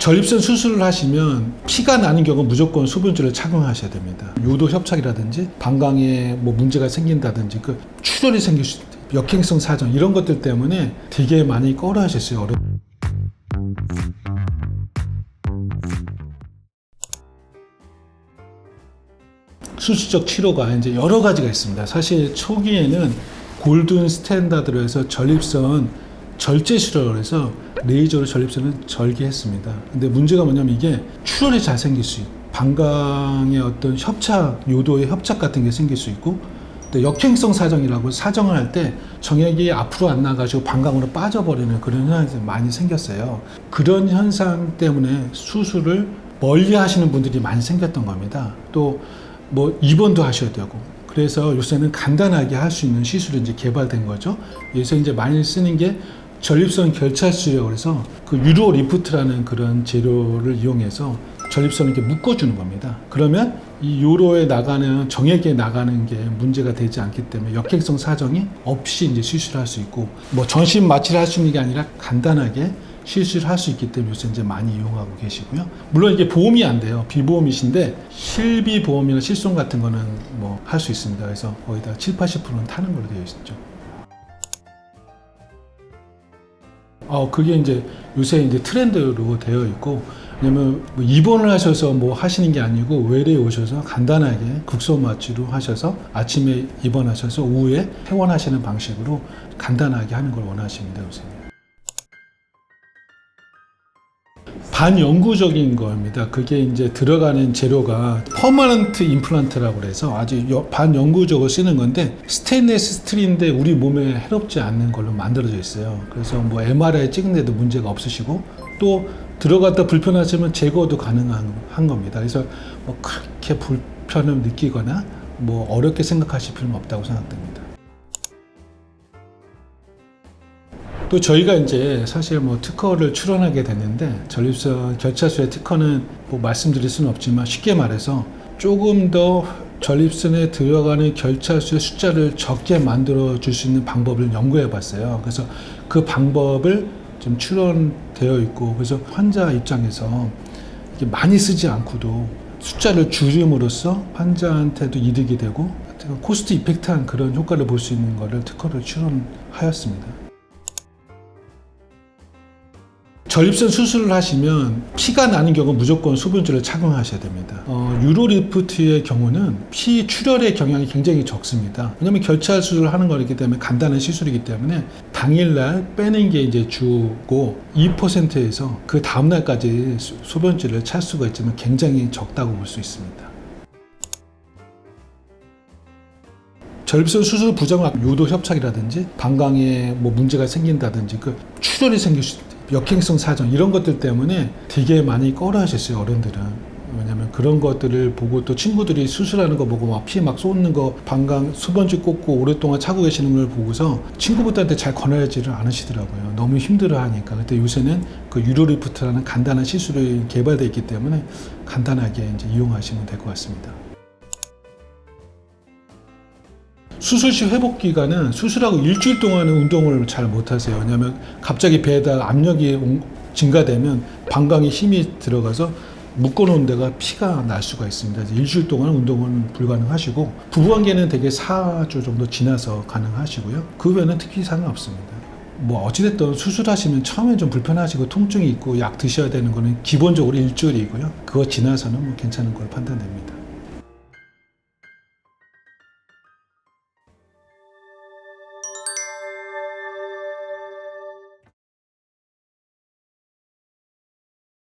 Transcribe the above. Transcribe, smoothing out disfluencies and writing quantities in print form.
전립선 수술을 하시면 피가 나는 경우 무조건 소변줄을 착용하셔야 됩니다. 요도 협착이라든지 방광에 뭐 문제가 생긴다든지 그 출혈이 생길 수 있다. 역행성 사정 이런 것들 때문에 되게 많이 꺼려하셨어요. 수술적 치료가 이제 여러 가지가 있습니다. 사실 초기에는 골든 스탠다드로 해서 전립선 절제 치료를 해서 레이저로 전립선을 절개했습니다. 근데 문제가 뭐냐면 이게 출혈이 잘 생길 수 있고 방광의 어떤 협착, 요도의 협착 같은 게 생길 수 있고 또 역행성 사정이라고 사정을 할 때 정액이 앞으로 안 나가지고 방광으로 빠져버리는 그런 현상이 많이 생겼어요. 그런 현상 때문에 수술을 멀리 하시는 분들이 많이 생겼던 겁니다. 또 뭐 입원도 하셔야 되고 그래서 요새는 간단하게 할 수 있는 시술이 이제 개발된 거죠. 요새 이제 많이 쓰는 게 전립선 결찰술이라고 해서 그 유로 리프트라는 그런 재료를 이용해서 전립선을 이렇게 묶어주는 겁니다. 그러면 이 요로에 나가는 정액에 나가는 게 문제가 되지 않기 때문에 역행성 사정이 없이 이제 시술할 수 있고 뭐 전신 마취를 할 수 있는 게 아니라 간단하게 시술을 할 수 있기 때문에 요새 이제 많이 이용하고 계시고요. 물론 이게 보험이 안 돼요. 비보험이신데 실비보험이나 실손 같은 거는 뭐 할 수 있습니다. 그래서 거의 다 70-80%는 타는 걸로 되어 있죠. 그게 이제 요새 이제 트렌드로 되어 있고, 왜냐면 뭐 입원을 하셔서 뭐 하시는 게 아니고 외래에 오셔서 간단하게 국소 마취로 하셔서 아침에 입원하셔서 오후에 퇴원하시는 방식으로 간단하게 하는 걸 원하십니다, 요새. 반영구적인 겁니다. 그게 이제 들어가는 재료가 퍼머넌트 임플란트라고 해서 아주 반영구적으로 쓰는 건데 스테인리스 스틸인데 우리 몸에 해롭지 않는 걸로 만들어져 있어요. 그래서 뭐 MRI 찍는데도 문제가 없으시고 또 들어갔다 불편하시면 제거도 가능한 겁니다. 그래서 뭐 그렇게 불편을 느끼거나 뭐 어렵게 생각하실 필요는 없다고 생각됩니다. 또 저희가 이제 사실 뭐 특허를 출원하게 됐는데 전립선 결찰술의 특허는 뭐 말씀드릴 수는 없지만 쉽게 말해서 조금 더 전립선에 들어가는 결찰수의 숫자를 적게 만들어 줄 수 있는 방법을 연구해 봤어요. 그래서 그 방법을 좀 출원되어 있고 그래서 환자 입장에서 이게 많이 쓰지 않고도 숫자를 줄임으로써 환자한테도 이득이 되고 코스트 이펙트한 그런 효과를 볼 수 있는 거를 특허를 출원하였습니다. 전립선 수술을 하시면 피가 나는 경우 무조건 소변줄을 착용하셔야 됩니다. 유로리프트의 경우는 피 출혈의 경향이 굉장히 적습니다. 왜냐하면 결찰 수술을 하는 거기 때문에 간단한 시술이기 때문에 당일날 빼는 게 이제 주고 2%에서 그 다음날까지 소변줄을 찰 수가 있지만 굉장히 적다고 볼 수 있습니다. 전립선 수술 부정학 요도 협착이라든지 방광에 뭐 문제가 생긴다든지 그 출혈이 생길 수 있다. 역행성 사정 이런 것들 때문에 되게 많이 꺼려하셨어요, 어른들은. 왜냐면 그런 것들을 보고 또 친구들이 수술하는 거 보고 막 피 막 쏟는 거 방광 소변줄 꽂고 오랫동안 차고 계시는 걸 보고서 친구분들한테 잘 권하지를 않으시더라고요. 너무 힘들어 하니까. 근데 요새는 그 유로리프트라는 간단한 시술이 개발되어 있기 때문에 간단하게 이제 이용하시면 될 것 같습니다. 수술 시 회복 기간은 수술하고 일주일 동안은 운동을 잘 못하세요. 왜냐하면 갑자기 배에다 압력이 증가되면 방광에 힘이 들어가서 묶어놓은 데가 피가 날 수가 있습니다. 일주일 동안 운동은 불가능하시고 부부관계는 되게 4주 정도 지나서 가능하시고요. 그 외에는 특히 상관없습니다. 뭐 어찌됐든 수술하시면 처음엔 좀 불편하시고 통증이 있고 약 드셔야 되는 거는 기본적으로 일주일이고요. 그거 지나서는 뭐 괜찮은 걸 판단됩니다.